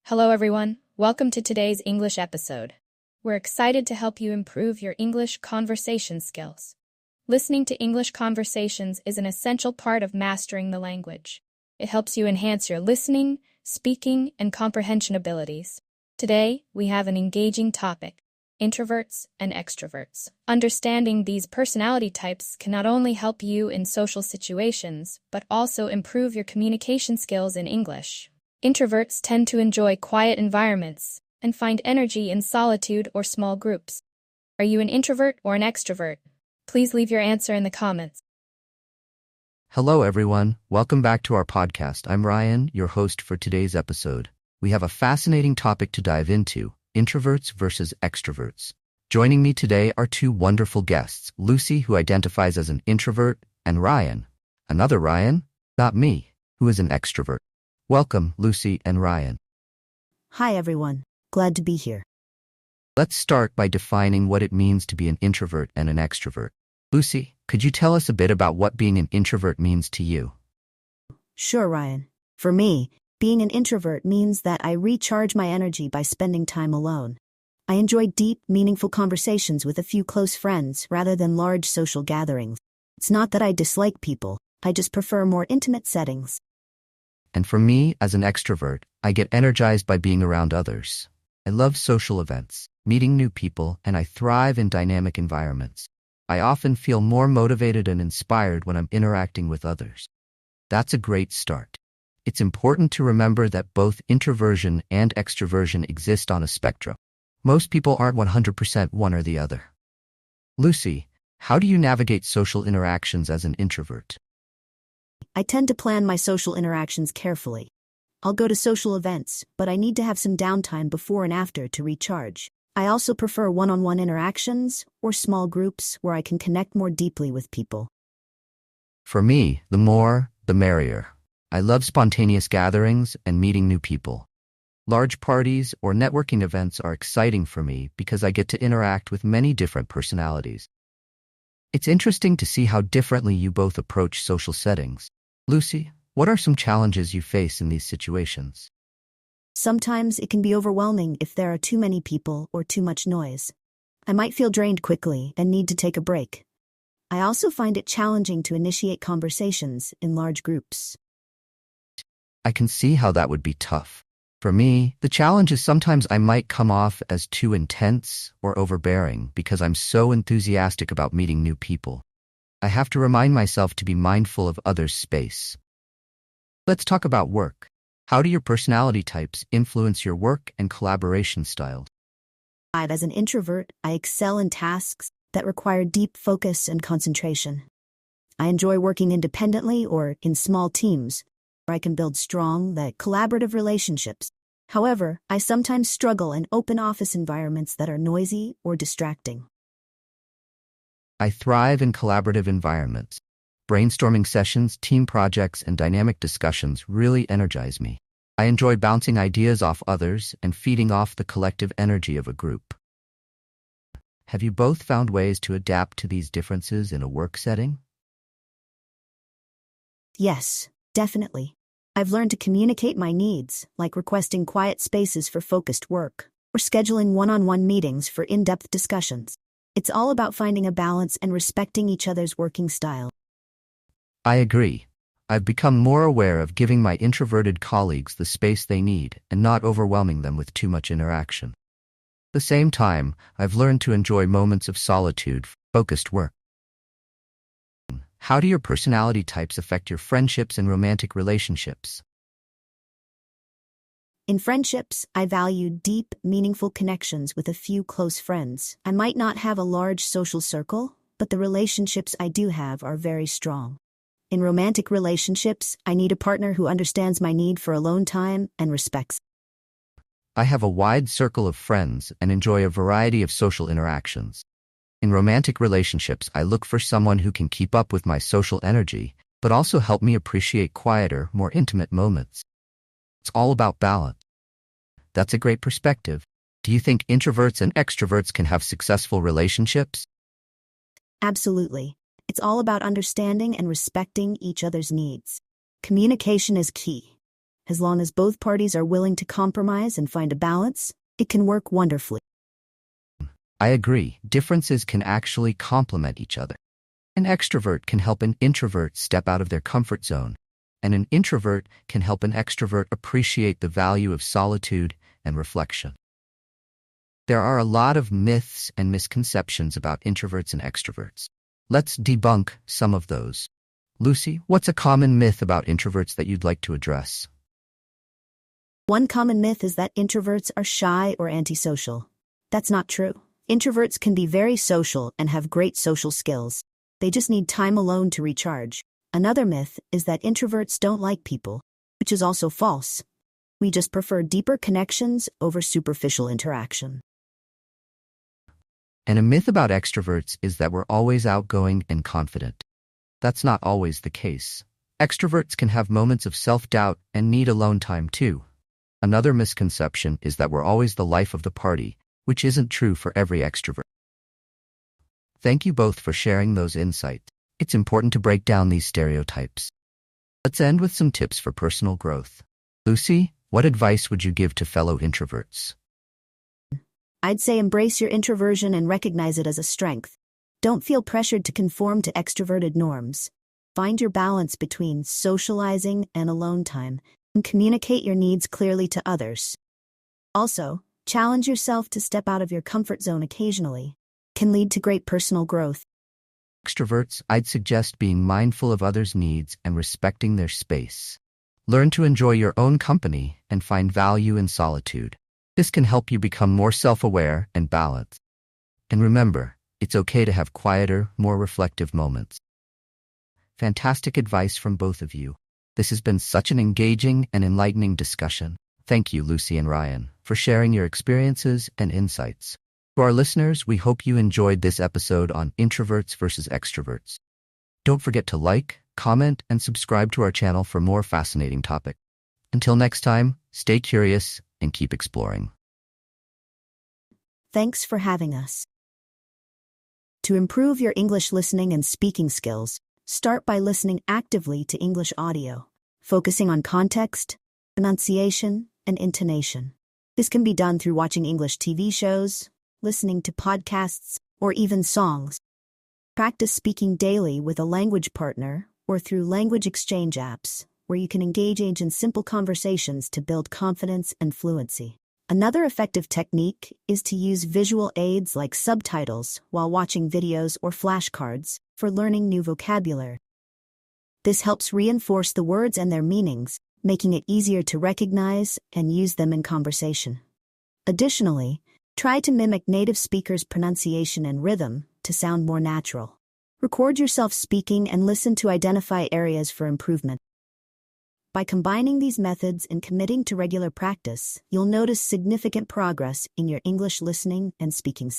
Hello, everyone. Welcome to today's English episode. We're excited to help you improve your English conversation skills. Listening to English conversations is an essential part of mastering the language. It helps you enhance your listening, speaking, and comprehension abilities. Today, we have an engaging topic: introverts and extroverts. Understanding these personality types can not only help you in social situations, but also improve your communication skills in English. Introverts tend to enjoy quiet environments and find energy in solitude or small groups. Are you an introvert or an extrovert? Please leave your answer in the comments. Hello, everyone. Welcome back to our podcast. I'm Ryan, your host for today's episode. We have a fascinating topic to dive into: introverts versus extroverts. Joining me today are two wonderful guests, Lucy, who identifies as an introvert, and Ryan, another Ryan, not me, who is an extrovert. Welcome, Lucy and Ryan. Hi, everyone. Glad to be here. Let's start by defining what it means to be an introvert and an extrovert. Lucy, could you tell us a bit about what being an introvert means to you? Sure, Ryan. For me, being an introvert means that I recharge my energy by spending time alone. I enjoy deep, meaningful conversations with a few close friends rather than large social gatherings. It's not that I dislike people, I just prefer more intimate settings. And for me, as an extrovert, I get energized by being around others. I love social events, meeting new people, and I thrive in dynamic environments. I often feel more motivated and inspired when I'm interacting with others. That's a great start. It's important to remember that both introversion and extroversion exist on a spectrum. Most people aren't 100% one or the other. Lucy, how do you navigate social interactions as an introvert? I tend to plan my social interactions carefully. I'll go to social events, but I need to have some downtime before and after to recharge. I also prefer one-on-one interactions or small groups where I can connect more deeply with people. For me, the more, the merrier. I love spontaneous gatherings and meeting new people. Large parties or networking events are exciting for me because I get to interact with many different personalities. It's interesting to see how differently you both approach social settings. Lucy, what are some challenges you face in these situations? Sometimes it can be overwhelming if there are too many people or too much noise. I might feel drained quickly and need to take a break. I also find it challenging to initiate conversations in large groups. I can see how that would be tough. For me, the challenge is sometimes I might come off as too intense or overbearing because I'm so enthusiastic about meeting new people. I have to remind myself to be mindful of others' space. Let's talk about work. How do your personality types influence your work and collaboration styles? As an introvert, I excel in tasks that require deep focus and concentration. I enjoy working independently or in small teams, where I can build strong, collaborative relationships. However, I sometimes struggle in open office environments that are noisy or distracting. I thrive in collaborative environments. Brainstorming sessions, team projects, and dynamic discussions really energize me. I enjoy bouncing ideas off others and feeding off the collective energy of a group. Have you both found ways to adapt to these differences in a work setting? Yes, definitely. I've learned to communicate my needs, like requesting quiet spaces for focused work, or scheduling one-on-one meetings for in-depth discussions. It's all about finding a balance and respecting each other's working style. I agree. I've become more aware of giving my introverted colleagues the space they need and not overwhelming them with too much interaction. At the same time, I've learned to enjoy moments of solitude, focused work. How do your personality types affect your friendships and romantic relationships? In friendships, I value deep, meaningful connections with a few close friends. I might not have a large social circle, but the relationships I do have are very strong. In romantic relationships, I need a partner who understands my need for alone time and respects. I have a wide circle of friends and enjoy a variety of social interactions. In romantic relationships, I look for someone who can keep up with my social energy, but also help me appreciate quieter, more intimate moments. It's all about balance. That's a great perspective. Do you think introverts and extroverts can have successful relationships? Absolutely. It's all about understanding and respecting each other's needs. Communication is key. As long as both parties are willing to compromise and find a balance, it can work wonderfully. I agree. Differences can actually complement each other. An extrovert can help an introvert step out of their comfort zone, and an introvert can help an extrovert appreciate the value of solitude and reflection. There are a lot of myths and misconceptions about introverts and extroverts. Let's debunk some of those. Lucy, what's a common myth about introverts that you'd like to address? One common myth is that introverts are shy or antisocial. That's not true. Introverts can be very social and have great social skills. They just need time alone to recharge. Another myth is that introverts don't like people, which is also false. We just prefer deeper connections over superficial interaction. And a myth about extroverts is that we're always outgoing and confident. That's not always the case. Extroverts can have moments of self-doubt and need alone time too. Another misconception is that we're always the life of the party, which isn't true for every extrovert. Thank you both for sharing those insights. It's important to break down these stereotypes. Let's end with some tips for personal growth. Lucy, what advice would you give to fellow introverts? I'd say embrace your introversion and recognize it as a strength. Don't feel pressured to conform to extroverted norms. Find your balance between socializing and alone time, and communicate your needs clearly to others. Also, challenge yourself to step out of your comfort zone occasionally. It can lead to great personal growth. Extroverts, I'd suggest being mindful of others' needs and respecting their space. Learn to enjoy your own company and find value in solitude. This can help you become more self-aware and balanced. And remember, it's okay to have quieter, more reflective moments. Fantastic advice from both of you. This has been such an engaging and enlightening discussion. Thank you, Lucy and Ryan, for sharing your experiences and insights. To our listeners, we hope you enjoyed this episode on introverts versus extroverts. Don't forget to like, comment, and subscribe to our channel for more fascinating topics. Until next time, stay curious and keep exploring. Thanks for having us. To improve your English listening and speaking skills, start by listening actively to English audio, focusing on context, pronunciation, and intonation. This can be done through watching English TV shows, listening to podcasts, or even songs. Practice speaking daily with a language partner or through language exchange apps, where you can engage in simple conversations to build confidence and fluency. Another effective technique is to use visual aids like subtitles while watching videos or flashcards for learning new vocabulary. This helps reinforce the words and their meanings, making it easier to recognize and use them in conversation. Additionally, try to mimic native speakers' pronunciation and rhythm to sound more natural. Record yourself speaking and listen to identify areas for improvement. By combining these methods and committing to regular practice, you'll notice significant progress in your English listening and speaking skills.